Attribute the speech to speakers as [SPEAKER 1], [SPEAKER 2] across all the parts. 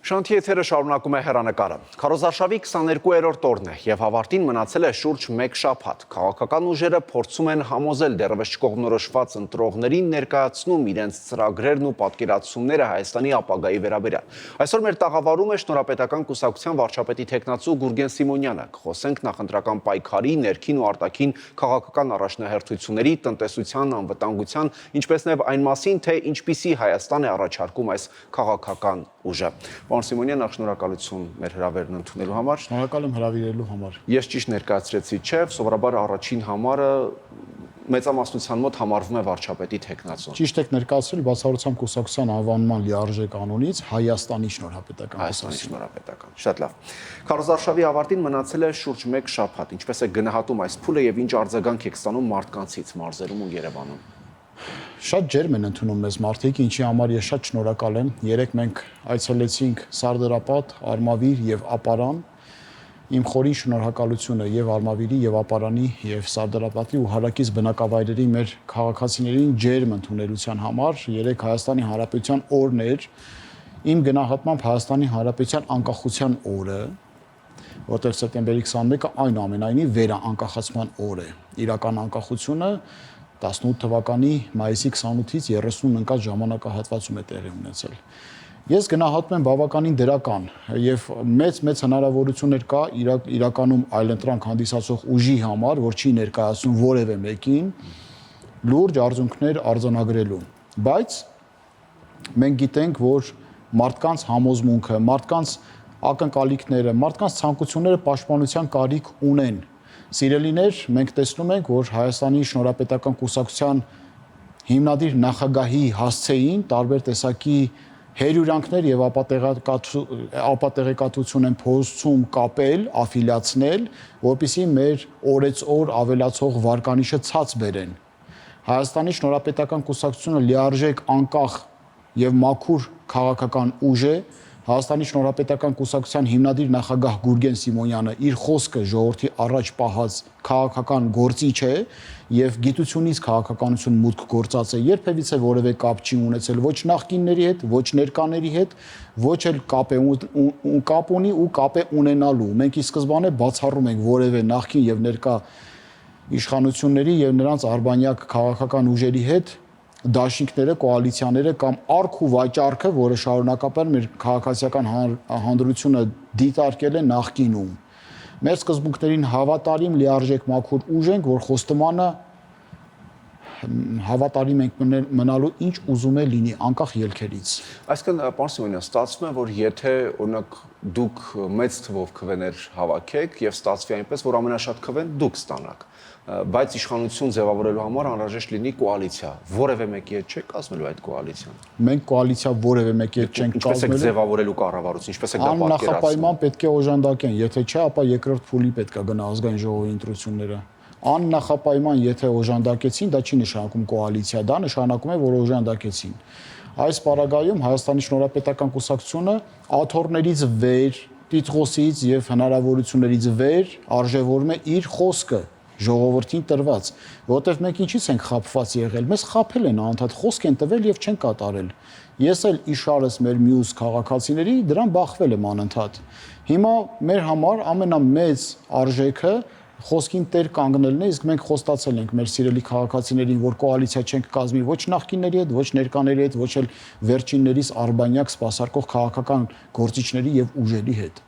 [SPEAKER 1] Շանթի եթերը շարունակում է հեռանկարը։ Քարոզարշավի 22-րդ օրն է եւ հավարտին մնացել է շուրջ 1 շաբաթ։ Քաղաքական ուժերը փորձում են համոզել դեռևս չկողմնորոշված ընտրողներին ներկայացնում իրենց ծրագրերն ու պատկերացումները Հայաստանի ապագայի վերաբերյալ։ Այսօր մեր տաղավարում է Շնորհապետական կուսակցության վարչապետի թեկնածու Գուրգեն Սիմոնյանը։ Կխոսենք նախընտրական պայքարի, ներքին ու արտաքին քաղաքական առաջնահերթությունների, տնտեսության, անվտանգության, ինչպես նաև այն մասին, թե ինչպիսի Հայաստան է առաջարկում այս քաղաքական ուժը։ Պարոն Սիմոնյան, նախ շնորհակալություն մեր հրավերն ընդունելու համար։
[SPEAKER 2] Շնորհակալ եմ հրավիրելու համար։
[SPEAKER 1] Ես ճիշտ ներկայացրեցի, չէ՞, սովորաբար առաջին համարը մեծամասնության մոտ համարվում է վարչապետի թեկնածուն։
[SPEAKER 2] Ճիշտ եք ներկայացրել բացառությամբ կուսակցության անվանման լիարժեք անունից Հայաստանի Շնորհապետական
[SPEAKER 1] Հայաստանի Շնորհապետական։ Շատ լավ։ Քարոզարշավի ավարտին մնացել է շուրջ 1 շաբաթ։ Ինչպես է գնահատում այս փուլը եւ ինչ արձագանք եք ստանում մարդկանցից մարզերում ու Երևանում։
[SPEAKER 2] Շատ ջերմ են ընդունում մեզ մարդիկ, ինչի համար ես շատ շնորհակալ եմ։ Երեկ մենք այցելեցինք Սարդարապատ, Արմավիր եւ Ապարան։ Իմ խորին շնորհակալությունը եւ Արմավիրի եւ Ապարանի եւ Սարդարապատի ու հարակից բնակավայրերի մեր քաղաքացիներին ջերմ ընդունելության համար։ Երեկ Հայաստանի Հանրապետության օրն էր։ Իմ գնահատմամբ Հայաստանի Հանրապետության անկախության օրը, որտեղ սեպտեմբերի 21-ը այնուամենայնիվ վերաանկախացման օր է։ Իրական անկախությունը 18 թվականի մայիսի 28-ից 30-ն ընկած ժամանակահատվածում է տեղի ունեցել։ Ես գնահատում եմ բավականին դրական եւ մեծ հնարավորություններ կա իրականում այլընտրանք հանդիսացող ուժի համար, որ չի ներկայացնում որևէ մեկին լուրջ արդյունքներ արձանագրելու։ Բայց մենք գիտենք, որ մարդկանց համոզմունքը, մարդկանց ակնկալիքները, մարդկանց ցանկությունները պաշտպանության կարիք ունեն։ Սիրելիներ, մենք տեսնում ենք, որ Հայաստանի Շնորհապետական կուսակցության հիմնադիր նախագահի հասցեին տարբեր տեսակի հերյուրանքներ եւ ապատեղեկատվություն են փորձում կապել, աֆիլիացնել, որպեսզի մեր օրեցօր ավելացող վարկանիշը ցած բերեն։ Հայաստանի Շնորհապետական կուսակցությունը լիարժեք անկախ եւ մաքուր քաղաքական ուժ է։ Հայաստանի Շնորհապետական կուսակցության հիմնադիր նախագահ Գուրգեն Սիմոնյանը իր խոսքը ժողովրդի առաջ պահած քաղաքական գործիչ է եւ գիտությունից քաղաքականություն մուտք գործած է, երբևիցե որևէ կապ չի ունեցել ոչ նախկինների հետ, ոչ ներկաների հետ, ոչ էլ կապ ունի ու կապ է ունենալու։ Մենք ի սկզբանե բացառում ենք որևէ նախկին եւ ներկա իշխանությունների եւ նրանց արբանյակ քաղաքական ուժերի հետ դաշինքները, կոալիցիաները կամ արք ու վաճառքը, որը շարունակապար մեր քաղաքացիական հանրությունը դիտարկել է նախկինում։ Մեր սկզբունքներին հավատարիմ լիարժեք մաքուր ուժ ենք, որ խոստմանը հավատարիմ ենք մնալու ինչ ուզում է լինի, անկախ ելքերից։
[SPEAKER 1] Այսինքն, պարոն Սիմոնյան, ստացվում է, որ եթե օրինակ դուք մեծ թվով քվեներ հավաքեք եւ ստացվի այնպես, որ ամենաշատ քվեն դուք ստանաք, բայց իշխանություն ձևավորելու համար անհրաժեշտ լինի կոալիցիա, որևէ մեկի հետ չեք կազմելու այդ կոալիցիան։
[SPEAKER 2] Մենք կոալիցիա որևէ մեկի հետ չենք
[SPEAKER 1] կազմելու։ Ինչպես եք ձևավորելու կառավարություն, ինչպես եք դա պատկերացնում։
[SPEAKER 2] Աննախապայման պետք է օժանդակեն, եթե չէ, ապա երկրորդ փուլի պետք է գնա ազգային ժողովի ընտրությունները։ Աննախապայման եթե օժանդակեցին, դա չի նշանակում կոալիցիա, դա նշանակում է, որ օժանդակեցին։ Այս պարագայում Հայաստանի Շնորհապետական կուսակցությունը աթոռներից վեր, տիտղոսից եւ հնարավորություններից վեր արժևորում է իր խոսքը ժողովրդին տրված, որովհետև մենք ինչից ենք խաբված եղել, մեզ խաբել են անընդհատ, խոսք են տվել եւ չեն կատարել։ Ես էլ իշարս մեր մյուս քաղաքացիների դրան բախվել եմ անընդհատ։ Հիմա մեր համար ամենամեծ արժեքը խոսքին տեր կանգնելն է, իսկ մենք խոստացել ենք մեր սիրելի քաղաքացիներին, որ կոալիցիա չենք կազմի ոչ նախկինների հետ, ոչ ներկաների հետ, ոչ էլ վերջիններիս արբանյակ սպասարկող քաղաքական գործիչների եւ ուժերի հետ։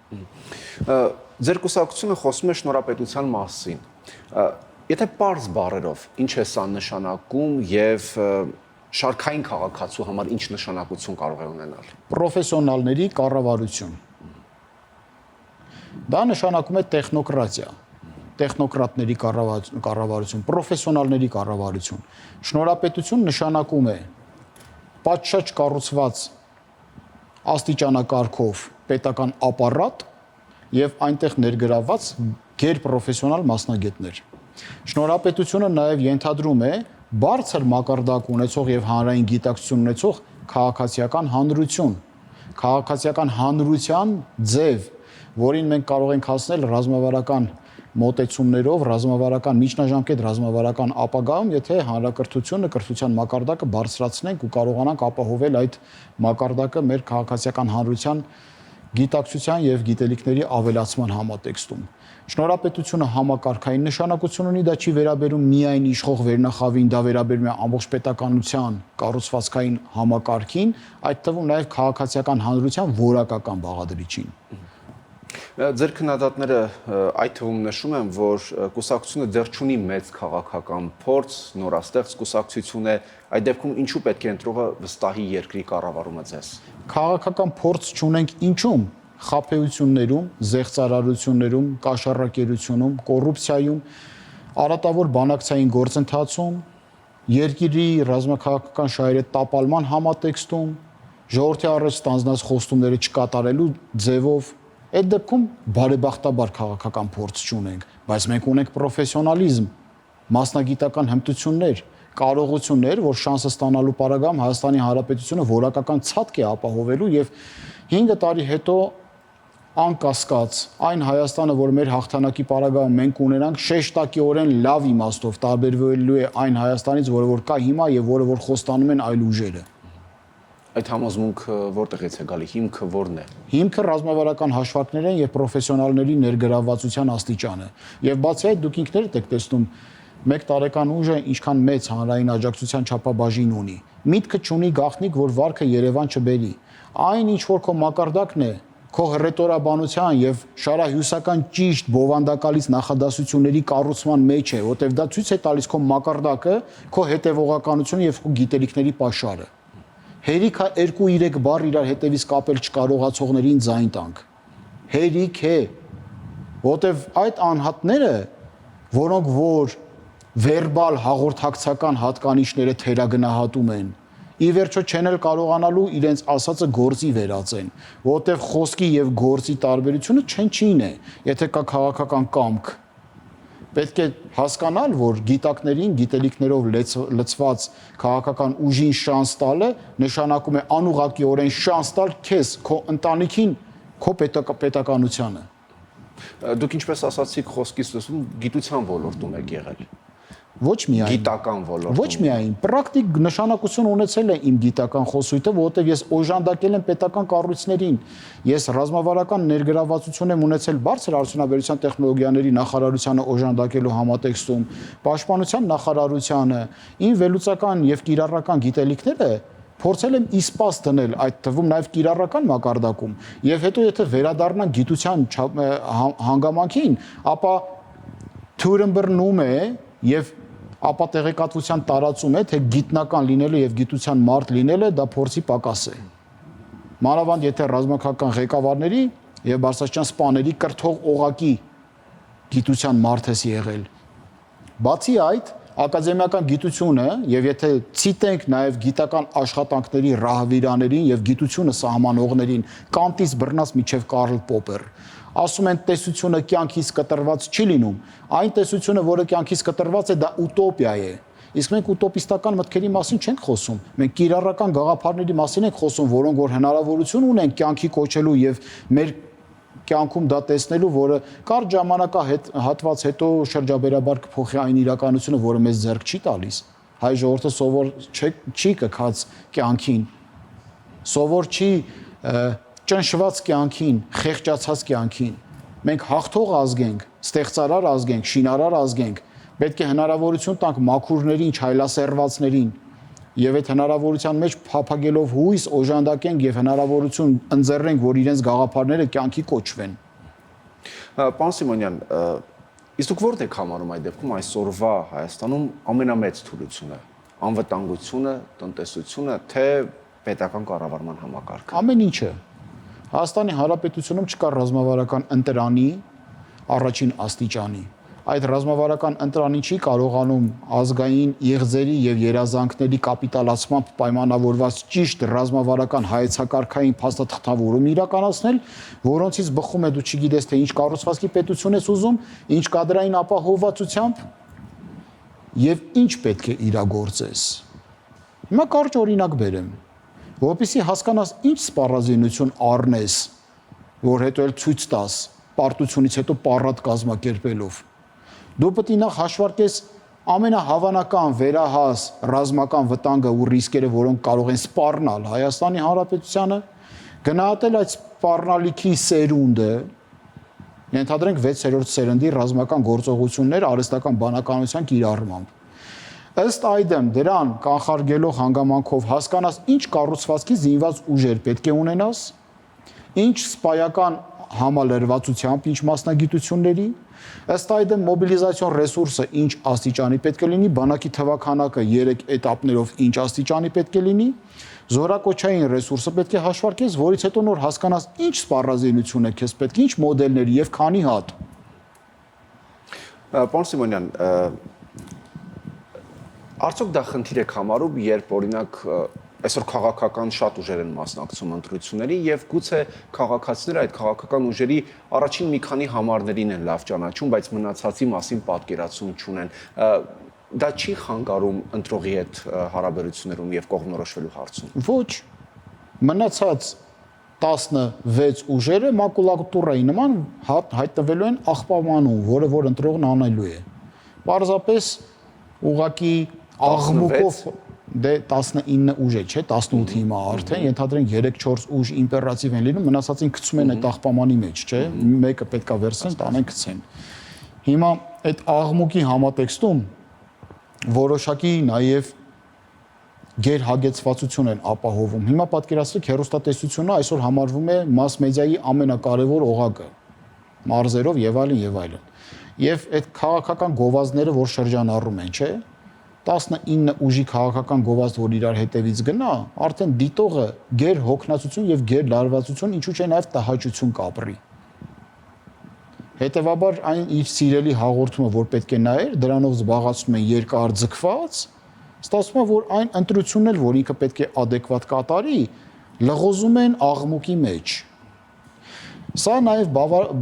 [SPEAKER 1] Ձեր կուսակցությունը խոսում է շնորհապետության մասին։ Եթե պարզ բառերով ինչ է սա նշանակում եւ շարքային քաղաքացու համար ինչ նշանակություն կարող է ունենալ։
[SPEAKER 2] Պրոֆեսիոնալների կառավարություն։ Դա նշանակում է տեխնոկրատիա, տեխնոկրատների կառավարություն, պրոֆեսիոնալների կառավարություն։ Շնորհապետություն նշանակում է պատշաճ կառուցված աստիճանակարգով պետական ապարատ եւ այնտեղ ներգրավված գերպրոֆեսիոնալ մասնագետներ։ Շնորհապետությունը նաև ենթադրում է բարձր մակարդակ ունեցող եւ հանրային գիտակցություն ունեցող քաղաքացիական հանրություն, քաղաքացիական հանրության ձև, որին մենք կարող ենք հասնել ռազմավարական մոտեցումներով, ռազմավարական միջնաժամկետ ռազմավարական ապագայում, եթե հանրակրթությունը, կրթության մակարդակը բարձրացնենք ու կարողանանք ապահովել այդ մակարդակը մեր քաղաքացիական հանրության գիտակցության եւ գիտելիքների ավելացման համատեքստում։ Շնորհապետությունը համակարգային նշանակություն ունի, դա չի վերաբերում միայն իշխող վերնախավին, դա վերաբերում է ամբողջ պետականության կառուցվածքային համակարգին, այդ թվում նաեւ քաղաքացիական հանրության որակական բաղադրիչին։
[SPEAKER 1] Ձեր քննադատները այդ թվում նշում են, որ կուսակցությունը դեռ չունի մեծ քաղաքական փորձ, նորաստեղծ կուսակցություն է, այդ դեպքում ինչու պետք է ընտրողը վստահի երկրի կառավարումը ձեզ։
[SPEAKER 2] Քաղաքական փորձ չունենք ինչու՞մ խաբեություններում, զեղծարարություններում, կաշառակերությունում, կոռուպցիայում, արատավոր բանակցային գործընթացում, երկրի ռազմաքաղաքական շահերի տապալման համատեքստում, ժողովրդի առաջ ստանձնած խոստումները չկատարելու ձևով, այդ դեպքում բարեբախտաբար քաղաքական փորձ չունենք, բայց մենք ունենք պրոֆեսիոնալիզմ, մասնագիտական հմտություններ, կարողություններ, որ շանսը ստանալու պարագայում Հայաստանի Հանրապետությունը որակական ցածկ է ապահովելու եւ 5 տարի հետո անկասկած այն Հայաստանը, որ մեր հաղթանակի պարագայում մենք ունենանք, շեշտակիորեն լավ իմաստով տարբերվելու է այն Հայաստանից, որը որ կա հիմա եւ որը որ խոստանում են այլ ուժերը։
[SPEAKER 1] Այդ համոզմունքը որտեղից է գալի, հիմքը որն է։
[SPEAKER 2] Հիմքը ռազմավարական հաշվարկներ են եւ պրոֆեսիոնալների ներգրավվածության աստիճանը։ Եվ բացի այդ դուք ինքներդ եք տեսնում 1 տարեկան ուժը ինչքան մեծ հանրային աջակցության չափաբաժին ունի։ Միտքը չունի գաղտնիք, որ վարքը Երևան չբերի։ Այն ինչ որ քո մակարդակն է, քո հռետորաբանության եւ շարահյուսական ճիշտ բովանդակալից նախադասությունների կառուցման մեջ է, որտեվ դա ցույց է տալիս քո մակարդակը, քո հետեւողականությունը եւ քո գիտելիքների պաշարը։ Հերիք է 2-3 բառ իրար հետևից կապել չկարողացողներին ձայն տանք։ Հերիք է, որտեվ այդ անհատները, որոնք որ վերբալ հաղորդակցական հատկանիշները թերագնահատում են, ի վերջո չեն էլ կարողանալու իրենց ասածը գործի վերածեն, որտեվ խոսքի եւ գործի տարբերությունը չնչին է, եթե կա քաղաքական կամք։ Պետք է հասկանալ, որ գիտակներին, գիտելիքներով լցված քաղաքական ուժին շանս տալը նշանակում է անուղղակիորեն շանս տալ քեզ, քո ընտանիքին, քո պետականությանը։
[SPEAKER 1] Դուք ինչպես ասացիք խոսքից լսում գիտության ոլորտում եք եղել։
[SPEAKER 2] Ոչ միայն
[SPEAKER 1] Գիտական ոլորտում։
[SPEAKER 2] Ոչ միայն պրակտիկ նշանակություն ունեցել է իմ գիտական խոսույթը, որովհետև ես օժանդակել եմ պետական կառույցներին։ Ես ռազմավարական ներգրավվածություն եմ ունեցել բարձր արդյունաբերության տեխնոլոգիաների նախարարությանը օժանդակելու համատեքստում, պաշտպանության նախարարությանը, իմ վերլուծական եւ կիրառական գիտելիքները փորձել եմ իսպաս դնել, այդ թվում նաև կիրառական մակարդակում։ Եվ հետո եթե վերադառնանք գիտության հանգամանքին, ապա թյուրըմբռնում է եւ ապա տեղեկատվության տարածում է, թե գիտնական լինելը եւ գիտության մարդ լինելը դա փորձի պակաս է։ Մանավանդ եթե ռազմաքաղաքական ղեկավարների եւ բարձրաստիճան սպաների կրթող օղակի գիտության մարդ ես եղել։ Բացի այդ, ակադեմիական գիտությունը եւ եթե ցիտենք նաեւ գիտական աշխատանքների ռահվիրաներին եւ գիտությունը սահմանողներին Կանտից բռնած միջև Կարլ Պոպեր, ասում են տեսությունը կյանքից կտրված չի լինում, այն տեսությունը, որը կյանքից կտրված է, դա ուտոպիա է։ Իսկ մենք ուտոպիստական մտքերի մասին չենք խոսում, մենք կիրառական գաղափարների մասին ենք խոսում, որոնք որ հնարավորություն ունեն կյանքի կոչելու եւ մեր կյանքում դա տեսնելու, որը կարճ ժամանակահատված հետո շրջաբերաբար կփոխի այն իրականությունը, որը մեզ ձեռք չի տալիս։ Հայ ժողովուրդը սովոր չի կքած կյանքին, սովոր չի ճնշված կյանքին, խեղճացած կյանքին։ Մենք հաղթող ազգ ենք, ստեղծարար ազգ ենք, շինարար ազգ ենք, պետք է հնարավորություն տանք մաքուրներին, չայլասերվածներին, եւ այդ հնարավորության մեջ փափագելով հույս օժանդակենք եւ հնարավորություն ընձեռենք, որ իրենց գաղափարները կյանքի կոչվեն։
[SPEAKER 1] Պարոն Սիմոնյան, իսկ դուք որտե՞ք համարում այդ դեպքում այսօրվա Հայաստանում ամենամեծ թուլությունը, անվտանգությունը, տնտեսությունը, թե պետական կառավարման համակարգը։
[SPEAKER 2] Ամեն ինչը։ Հայաստանի Հանրապետությունում չկա ռազմավարական ընտրանի առաջին աստիճանի։ Այդ ռազմավարական ընտրանի չի կարողանում ազգային եղձերի եւ երազանքների կապիտալացմամբ պայմանավորված ճիշտ ռազմավարական հայեցակարգային փաստաթղթավորում իրականացնել, որոնցից բխում է դու չգիտես թե ինչ կառուցվածքի պետություն ես ուզում, ինչ կադրային ապահովվածությամբ եւ ինչ պետք է իրագործես։ Հիմա կարճ օրինակ բերեմ, որպեսզի հասկանաս ինչ սպառազինություն առնես, որ հետո էլ ցույց տաս պարտությունից հետո պառատ կազմակերպելով։ Դու պետք է նախ հաշվարկես ամենահավանական վերահաս ռազմական վտանգը ու ռիսկերը, որոնք կարող են սպառնալ Հայաստանի Հանրապետությանը, Գնահատել այդ սպառնալիքի սերունդը, ենթադրենք 6-րդ սերնդի ռազմական գործողություններ արհեստական բանականության կիրառմամբ։ Ըստ այդմ դրան կանխարգելող հանգամանքով հասկանաս ինչ կառուցվածքի զինված ուժեր պետք է ունենաս, ինչ սպայական համալրվածությամբ, ինչ մասնագիտությունների, ըստ այդմ մոբիլիզացիոն ռեսուրսը ինչ աստիճանի պետք է լինի, բանակի թվաքանակը 3 էտապներով ինչ աստիճանի պետք է լինի, զորակոչային ռեսուրսը պետք է հաշվարկես, որից հետո նոր հասկանաս ինչ սպառազինություն է քեզ պետք, ինչ մոդելների եւ քանի հատ։
[SPEAKER 1] Պարոն Սիմոնյան, արդյոք դա խնդիր եք համարում, երբ օրինակ այսօր քաղաքական շատ ուժեր են մասնակցում ընտրություններին եւ գուցե քաղաքացիները այդ քաղաքական ուժերի առաջին մի քանի համարներին են լավ ճանաչում, բայց մնացածի մասին պատկերացում չունեն։ Դա չի խանգարում ընտրողի հետ հարաբերություններում եւ կողմնորոշվելու հարցում։
[SPEAKER 2] Ոչ, մնացած 16 ուժերը մակուլատուրայի նման հայտնվելու են աղբամանում, որը որ ընտրողն անելու է։ Պարզապես ուղակի աղմուկով դե 19 ուժ է, չէ, 18 հիմա արդեն, ենթադրենք 3-4 ուժ իմպերատիվ են լինում, մնացածին գցում են այդ աղբամանի մեջ, չէ, մեկը պետքա վերցնեն, տանեն գցեն։ Հիմա այդ աղմուկի համատեքստում որոշակի նաև գերհագեցվածություն են ապահովում։ Հիմա պատկերացրեք հեռուստատեսությունը այսօր համարվում է մաս մեդիայի ամենակարևոր օղակը, մարզերով եւ այլն եւ այլն։ Եվ այդ քաղաքական գովազդները, որ շրջանառում են, չէ, 19 ուժի քաղաքական գովազդ, որ իրար հետևից գնա, արդեն դիտողը գեր հոգնածություն եւ գեր լարվածություն, ինչու՞ չէ նաեւ տհաճություն կապրի։ Հետևաբար այն իր սիրելի հաղորդումը, որ պետք է նայեր, դրանով զբաղացնում են երկար ձգված, ստացվում է, որ այն ընտրությունն էլ, որ ինքը պետք է adekvat կատարի, լղոզում են աղմուկի մեջ։ Սա նաև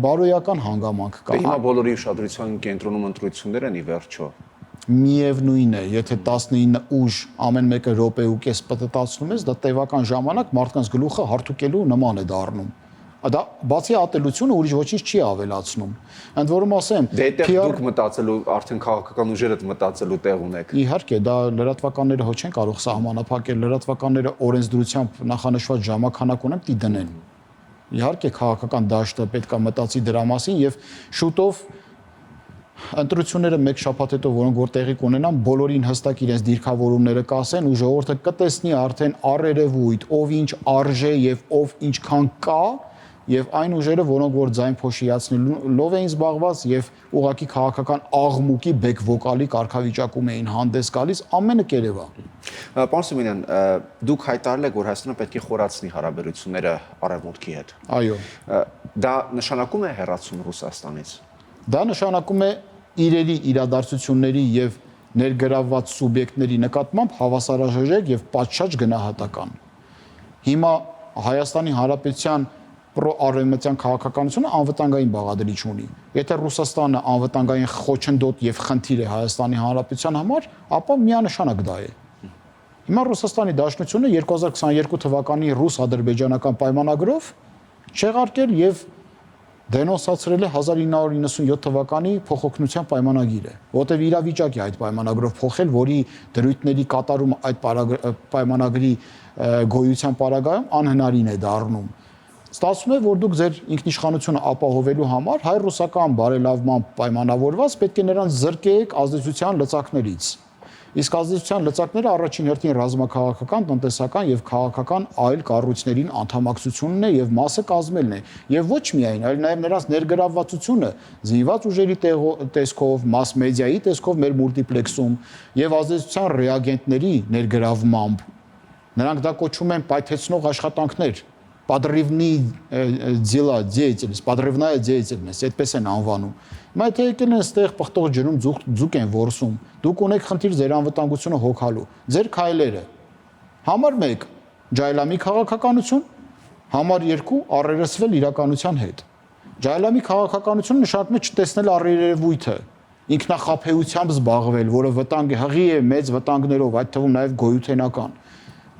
[SPEAKER 2] բարոյական հանգամանք կա։
[SPEAKER 1] Հիմա բոլորի ուշադրության կենտրոնում ընտրություններ են ի վերջո։
[SPEAKER 2] Միևնույն է, եթե 19 ուժ ամեն մեկը րոպե ու կես պտտացնում ես, դա տևական ժամանակ մարդկանց գլուխը հարթուկելու նման է դառնում։ Դա բացի ատելությունը ուրիշ ոչինչ չի ավելացնում։ Ընդ որում ասեմ,
[SPEAKER 1] դե այդտեղ դուք մտածելու արդեն քաղաքական ուժերդ մտածելու տեղ ունեք։
[SPEAKER 2] Իհարկե, դա լրատվականները հո չեն կարող սահմանափակել, լրատվականները օրենսդրությամբ նախանշված ժամանակ ունեն, պիտի դնեն։ Իհարկե, քաղաքական դաշտը պետք է մտածի դրա մասին եւ շուտով ընտրությունները մեկ շաբաթ հետո, որոնք որ տեղի կունենան, բոլորին հստակ իրենց դիրքավորումները կասեն ու ժողովուրդը կտեսնի արդեն առերևույթ, ով ինչ արժե եւ ով ինչքան կա, եւ այն ուժերը, որոնք որ ձայն փոշիացնելով էին զբաղված եւ ուղակի քաղաքական աղմուկի բեք վոկալի կարգավիճակում էին հանդես գալիս, ամենը կերևա։
[SPEAKER 1] Պարոն Սիմոնյան, դուք հայտարարել եք, որ Հայաստանը պետք է խորացնի հարաբերությունները Արևմուտքի հետ։
[SPEAKER 2] Այո։
[SPEAKER 1] Դա նշանակում է հեռացում Ռուսաստանից։
[SPEAKER 2] Դա նշանակում է իրերի իրադարձությունների եւ ներգրավված սուբյեկտների նկատմամբ հավասարաժեք եւ պատշաճ գնահատական։ Հիմա Հայաստանի Հանրապետության պրոարևմտյան քաղաքականությունը անվտանգային բաղադրիչ ունի։ Եթե Ռուսաստանը անվտանգային խոչընդոտ եւ խնդիր է Հայաստանի Հանրապետության համար, ապա միանշանակ դա է։ Հիմա Ռուսաստանի Դաշնությունը 2022 թվականի ռուս-ադրբեջանական պայմանագրով չեղարկել եւ դենոնսացրել է 1997 թվականի փոխօգնության պայմանագիրը, որտեղ իրավիճակ է այդ պայմանագրով փոխել, որի դրույթների կատարումը այդ պայմանագրի գոյության պարագայում անհնարին է դառնում։ Ստացվում է, որ դուք ձեր ինքնիշխանությունը ապահովելու համար հայ-ռուսական բարելավման պայմանավորված պետք է նրանց զրկեք ազդեցության լծակներից։ Իսկ ազդեցության լծակները առաջին հերթին ռազմաքաղաքական, տնտեսական եւ քաղաքական այլ կառույցներին անդամակցությունն է եւ մասը կազմելն է։ Եվ ոչ միայն, այլ նաեւ նրանց ներգրավվածությունը զինված ուժերի տեսքով, մաս մեդիայի տեսքով մեր մուլտիպլեքսում եւ ազդեցության ռեագենտների ներգրավմամբ։ Նրանք դա կոչում են պայթեցնող աշխատանքներ։ Подрывная деятельность, այդպես են անվանում։ Հիմա եթե եկել են ստեղ պղտող ջրում ձուկ են որսում, դուք ունեք խնդիր ձեր անվտանգությունը հոգալու։ Ձեր քայլերը։ Համար 1 ջայլամի քաղաքականություն, համար 2 առերեսվել իրականության հետ։ Ջայլամի քաղաքականությունը նշանակում է չտեսնել առերևույթը, ինքնախաբեությամբ զբաղվել, որը վտանգ է, հղի է մեծ վտանգներով, այդ թվում նաև գոյութենական։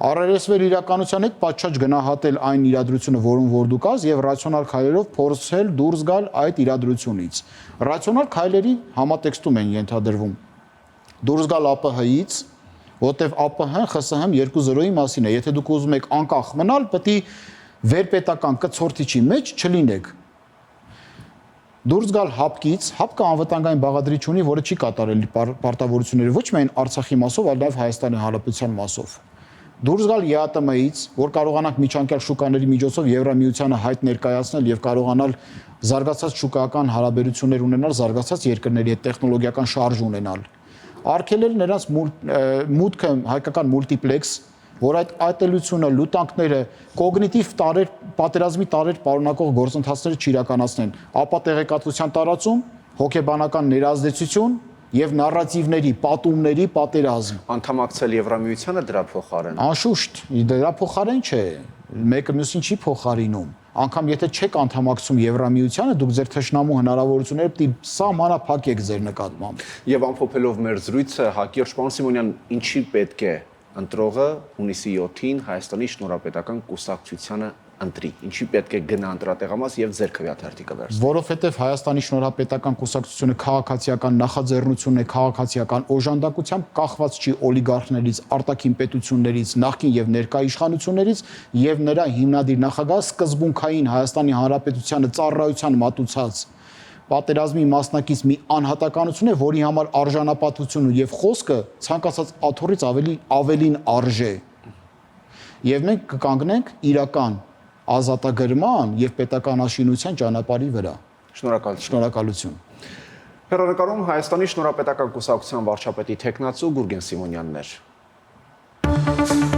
[SPEAKER 2] Առերեսվել իրականության հետ պատշաճ գնահատել այն իրադրությունը, որում որ դու կաս եւ ռացիոնալ քայլերով փորձել դուրս գալ այդ իրադրությունից։ Ռացիոնալ քայլերի համատեքստում են ենթադրվում։ Դուրս գալ ԱՊՀ-ից, որտեվ ԱՊՀ-ն ԽՍՀՄ 2.0-ի մասին է։ Եթե դուք ուզում եք անկախ մնալ, պետք է վերպետական կցորդիչի մեջ չլինեք։ Դուրս գալ հապկից, հապկը անվտանգային բաղադրիչ ունի, որը չի կատարել պարտավորությունները ոչ միայն Արցախի մասով, այլ նաև Հայաստանի Հանրապետության մասով։ Դուրս գալ ԵԱՏՄ-ից, որ կարողանանք միջանկյալ շուկաների միջոցով Եվրամիությանը հայտ ներկայացնել եւ կարողանալ զարգացած շուկայական հարաբերություններ ունենալ, զարգացած երկրների հետ տեխնոլոգիական շարժ ունենալ։ Արգելել նրանց մուտքը հայկական մուլտիպլեքս, որ այդ այտելությունը, լուտանքները, կոգնիտիվ տարեր, պատերազմի տարեր պարունակող գործընթացները չիրականացնեն, ապա տեղեկատվության տարածում, հոգեբանական ներազդեցություն եւ նարատիվների, պատումների պատերազմ։
[SPEAKER 1] Անդամակցել Եվրամիությանը դրա փոխարեն։
[SPEAKER 2] Անշուշտ, դրա փոխարեն չէ, մեկը մյուսին չի փոխարինում։ Անկամ եթե չեք անդամակցում Եվրամիությանը, դուք ձեր թշնամու հնարավորությունները պիտի սահմանափակեք ձեր նկատմամբ։
[SPEAKER 1] Եվ ամփոփելով մեր զրույցը, Հակիրճ պարոն Սիմոնյան, ինչի պետք է ընտրողը հունիսի 7-ին Հայաստանի Շնորհապետական Կուսակցությանը ընտրի, ինչի պետք է գնա ընտրատեղամաս եւ ձեր քվեաթերթիկը վերցնի։
[SPEAKER 2] Որովհետեւ Հայաստանի Շնորհապետական Կուսակցությունը քաղաքացիական նախաձեռնությունն է, քաղաքացիական օժանդակությամբ կախված չի օլիգարխներից, արտաքին պետություններից, նախկին եւ ներկա իշխանություններից եւ նրա հիմնադիր նախագահ սկզբունքային Հայաստանի Հանրապետությանը ծառայության մատուցած պատերազմի մասնակից մի անհատականություն է, որի համար արժանապատվությունը եւ խոսքը ցանկացած աթոռից ավելին արժե։ Եվ մենք կկանգնենք իրական ազատագրման եւ պետականաշինության ճանապարհի վրա։ Շնորհակալություն։
[SPEAKER 1] Հեռանկարում Հայաստանի Շնորհապետական Կուսակցության վարչապետի թեկնածու Գուրգեն Սիմոնյանն էր։